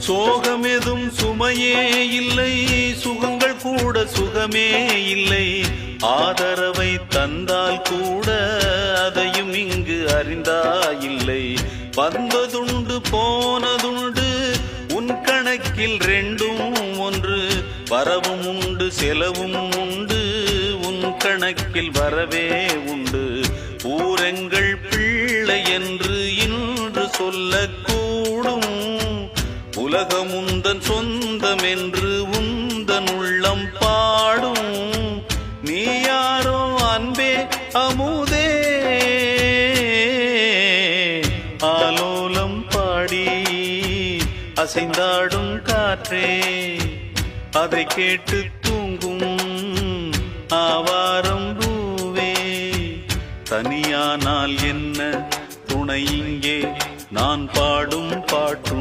சோகமெதும் சுமையே இல்லை, சுகங்கள் கூட சுகமே இல்லை. ஆதரவை தந்தால் கூட அதையும் இங்கு அறிந்தாயில்லை. வந்ததுண்டு போனதுண்டு உன் கணக்கில் ரெண்டும் ஒன்று. வரவும் உண்டு செலவும் உண்டு, உன் கணக்கில் வரவே உண்டு. ஊரெங்கள் பிள்ளை என்று இன்று சொல்லக்கூடும். உலகம் உந்தன் சொந்தம் என்று உந்தன் உள்ளம் பாடும். நீ யாரோ அன்பே அமுதே, ஆலோலம் பாடி அசைந்தாடும் காற்றே, அதை கேட்டு தூங்கும் ஆவாரம் பூவே. தனியானால் என்ன துணை இங்கே, நான் பாடும் பாட்டு